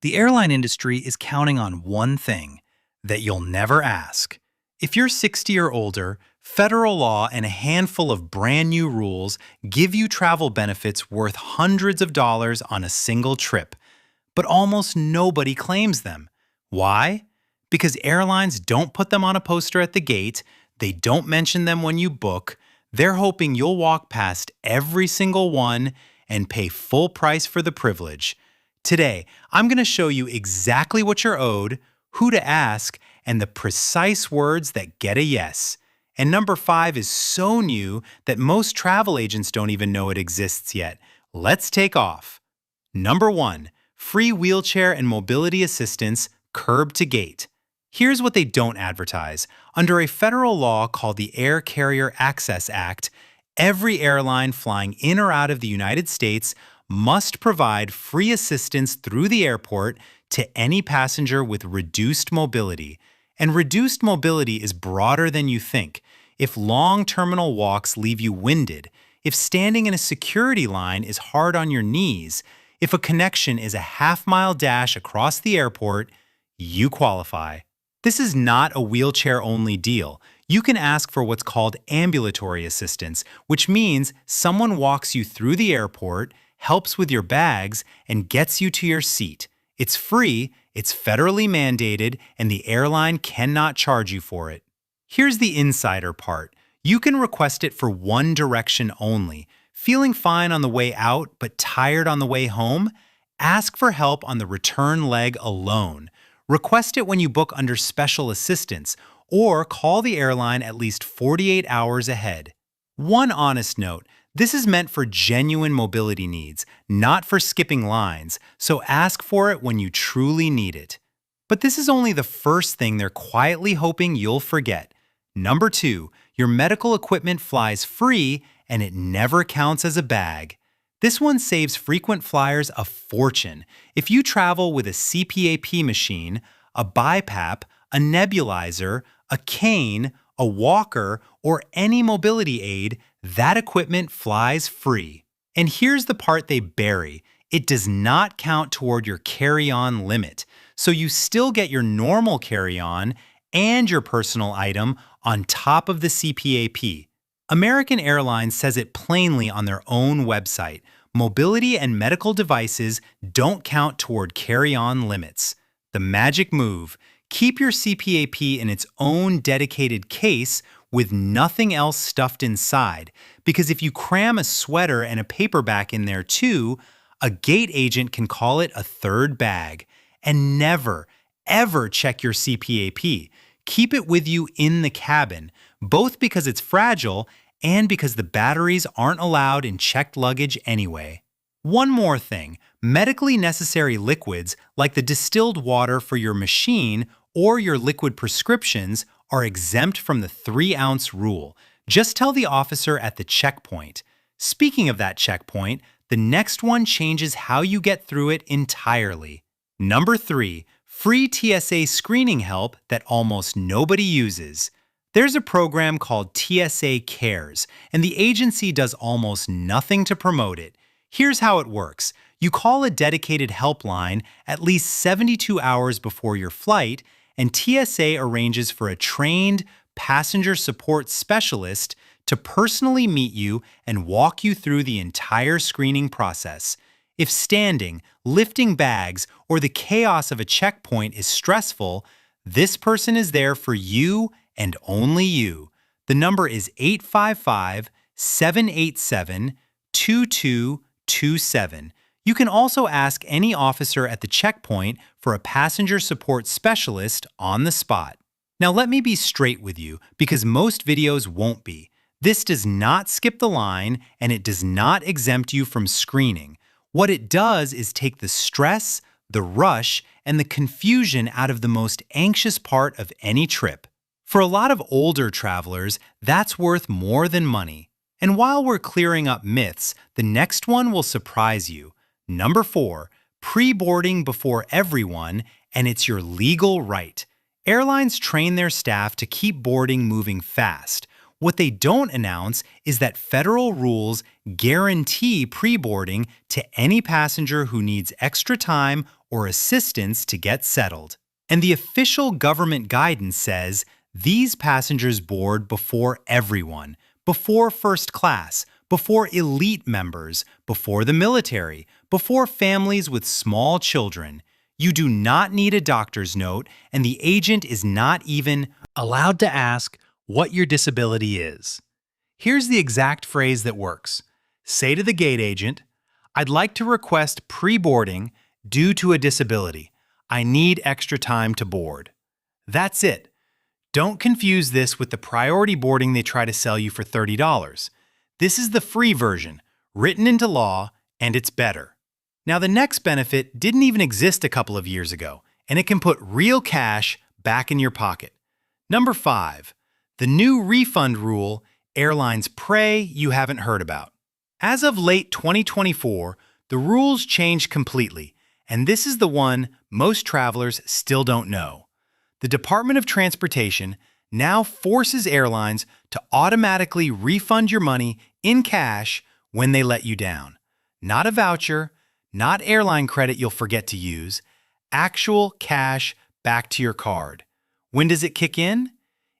The airline industry is counting on one thing that you'll never ask. If you're 60 or older, federal law and a handful of brand new rules give you travel benefits worth hundreds of dollars on a single trip, but almost nobody claims them. Why? Because airlines don't put them on a poster at the gate, they don't mention them when you book, they're hoping you'll walk past every single one and pay full price for the privilege. Today, I'm going to show you exactly what you're owed, who to ask, and the precise words that get a yes. And number 5 is so new that most travel agents don't even know it exists yet. Let's take off. Number 1, free wheelchair and mobility assistance, curb to gate. Here's what they don't advertise. Under a federal law called the Air Carrier Access Act, every airline flying in or out of the United States must provide free assistance through the airport to any passenger with reduced mobility. And reduced mobility is broader than you think. If long terminal walks leave you winded, if standing in a security line is hard on your knees, if a connection is a half-mile dash across the airport, you qualify. This is not a wheelchair-only deal. You can ask for what's called ambulatory assistance, which means someone walks you through the airport, helps with your bags, and gets you to your seat. It's free, it's federally mandated, and the airline cannot charge you for it. Here's the insider part. You can request it for one direction only. Feeling fine on the way out but tired on the way home? Ask for help on the return leg alone. Request it when you book under special assistance, or call the airline at least 48 hours ahead. One honest note, this is meant for genuine mobility needs, not for skipping lines, so ask for it when you truly need it. But this is only the first thing they're quietly hoping you'll forget. Number 2, your medical equipment flies free and it never counts as a bag. This one saves frequent flyers a fortune. If you travel with a CPAP machine, a BiPAP, a nebulizer, a cane, a walker, or any mobility aid, that equipment flies free. And here's the part they bury. It does not count toward your carry-on limit. So you still get your normal carry-on and your personal item on top of the CPAP. American Airlines says it plainly on their own website. Mobility and medical devices don't count toward carry-on limits. The magic move: keep your CPAP in its own dedicated case with nothing else stuffed inside, because if you cram a sweater and a paperback in there too, a gate agent can call it a third bag. And never, ever check your CPAP. Keep it with you in the cabin, both because it's fragile and because the batteries aren't allowed in checked luggage anyway. One more thing, medically necessary liquids like the distilled water for your machine or your liquid prescriptions are exempt from the 3-ounce rule. Just tell the officer at the checkpoint. Speaking of that checkpoint, the next one changes how you get through it entirely. Number 3, free TSA screening help that almost nobody uses. There's a program called TSA Cares, and the agency does almost nothing to promote it. Here's how it works. You call a dedicated helpline at least 72 hours before your flight, and TSA arranges for a trained passenger support specialist to personally meet you and walk you through the entire screening process. If standing, lifting bags, or the chaos of a checkpoint is stressful, this person is there for you and only you. The number is 855-787-2227. You can also ask any officer at the checkpoint for a passenger support specialist on the spot. Now let me be straight with you, because most videos won't be. This does not skip the line, and it does not exempt you from screening. What it does is take the stress, the rush, and the confusion out of the most anxious part of any trip. For a lot of older travelers, that's worth more than money. And while we're clearing up myths, the next one will surprise you. Number 4, pre-boarding before everyone, and it's your legal right. Airlines train their staff to keep boarding moving fast. What they don't announce is that federal rules guarantee pre-boarding to any passenger who needs extra time or assistance to get settled. And the official government guidance says these passengers board before everyone, before first class, before elite members, before the military, before families with small children. You do not need a doctor's note, and the agent is not even allowed to ask what your disability is. Here's the exact phrase that works. Say to the gate agent, "I'd like to request pre-boarding due to a disability. I need extra time to board." That's it. Don't confuse this with the priority boarding they try to sell you for $30. This is the free version, written into law, and it's better. Now, the next benefit didn't even exist a couple of years ago, and it can put real cash back in your pocket. Number 5, the new refund rule airlines pray you haven't heard about. As of late 2024, the rules changed completely, and this is the one most travelers still don't know. The Department of Transportation now forces airlines to automatically refund your money in cash when they let you down. Not a voucher, not airline credit you'll forget to use, actual cash back to your card. When does it kick in?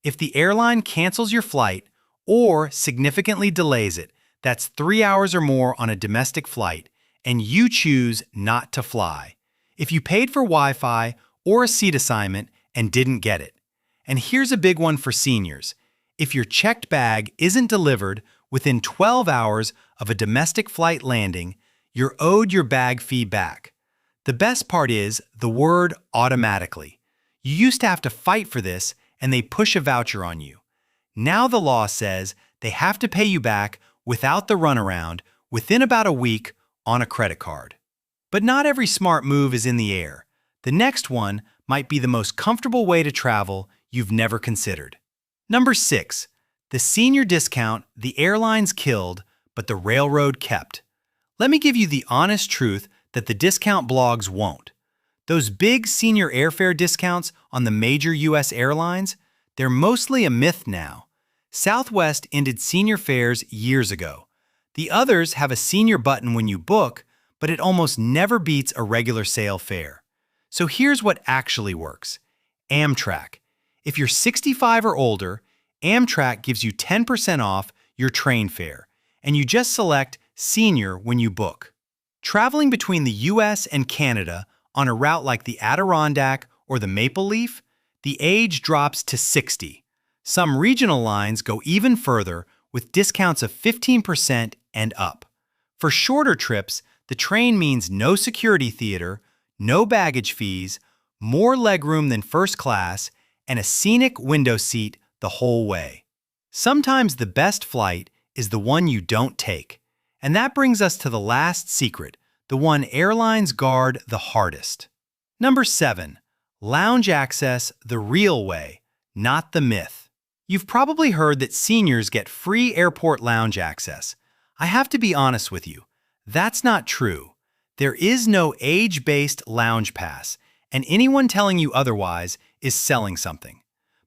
If the airline cancels your flight or significantly delays it, that's 3 hours or more on a domestic flight, and you choose not to fly. If you paid for Wi-Fi or a seat assignment and didn't get it. And here's a big one for seniors. If your checked bag isn't delivered within 12 hours of a domestic flight landing, you're owed your bag fee back. The best part is the word automatically. You used to have to fight for this, and they push a voucher on you. Now the law says they have to pay you back without the runaround within about a week on a credit card. But not every smart move is in the air. The next one might be the most comfortable way to travel you've never considered. Number 6, the senior discount the airlines killed, but the railroad kept. Let me give you the honest truth that the discount blogs won't. Those big senior airfare discounts on the major U.S. airlines, they're mostly a myth now. Southwest ended senior fares years ago. The others have a senior button when you book, but it almost never beats a regular sale fare. So here's what actually works. Amtrak. If you're 65 or older, Amtrak gives you 10% off your train fare, and you just select Senior when you book. Traveling between the U.S. and Canada on a route like the Adirondack or the Maple Leaf, the age drops to 60. Some regional lines go even further with discounts of 15% and up. For shorter trips, the train means no security theater, no baggage fees, more legroom than first class, and a scenic window seat the whole way. Sometimes the best flight is the one you don't take. And that brings us to the last secret, the one airlines guard the hardest. Number 7, lounge access the real way, not the myth. You've probably heard that seniors get free airport lounge access. I have to be honest with you, that's not true. There is no age-based lounge pass, and anyone telling you otherwise is selling something.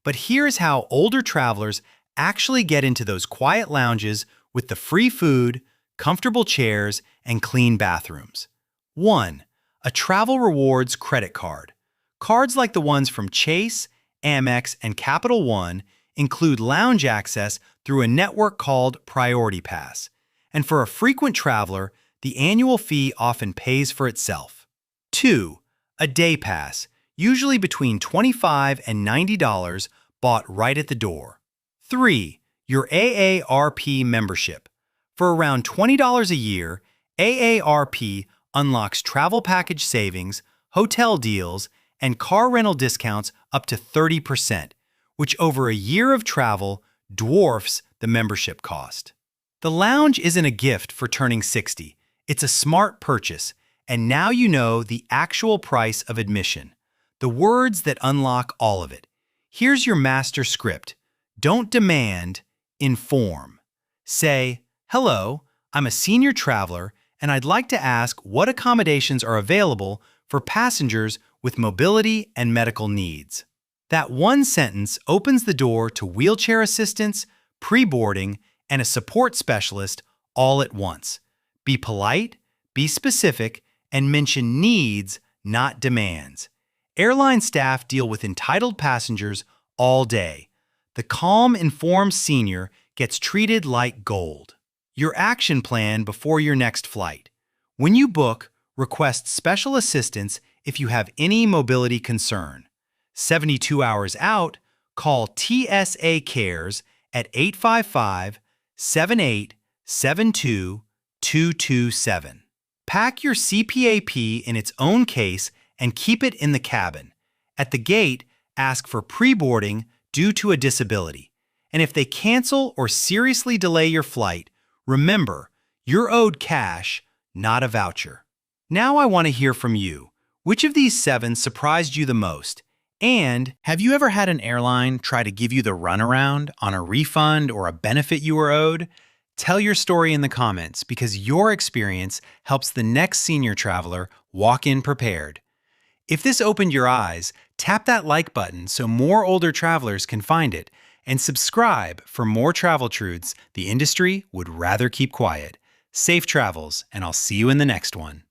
But here's how older travelers actually get into those quiet lounges with the free food, comfortable chairs, and clean bathrooms. 1. A Travel Rewards credit card. Cards like the ones from Chase, Amex, and Capital One include lounge access through a network called Priority Pass. And for a frequent traveler, the annual fee often pays for itself. 2. A day pass, usually between $25 and $90, bought right at the door. 3. Your AARP membership. For around $20 a year, AARP unlocks travel package savings, hotel deals, and car rental discounts up to 30%, which over a year of travel dwarfs the membership cost. The lounge isn't a gift for turning 60. It's a smart purchase, and now you know the actual price of admission. The words that unlock all of it. Here's your master script. Don't demand, inform. Say, "Hello, I'm a senior traveler, and I'd like to ask what accommodations are available for passengers with mobility and medical needs." That one sentence opens the door to wheelchair assistance, pre-boarding, and a support specialist all at once. Be polite, be specific, and mention needs, not demands. Airline staff deal with entitled passengers all day. The calm, informed senior gets treated like gold. Your action plan before your next flight. When you book, request special assistance if you have any mobility concern. 72 hours out, call TSA Cares at 855-7872-227. Pack your CPAP in its own case and keep it in the cabin. At the gate, ask for pre-boarding due to a disability. And if they cancel or seriously delay your flight, remember, you're owed cash, not a voucher. Now I want to hear from you. Which of these 7 surprised you the most? And have you ever had an airline try to give you the runaround on a refund or a benefit you were owed? Tell your story in the comments because your experience helps the next senior traveler walk in prepared. If this opened your eyes, tap that like button so more older travelers can find it, and subscribe for more travel truths the industry would rather keep quiet. Safe travels, and I'll see you in the next one.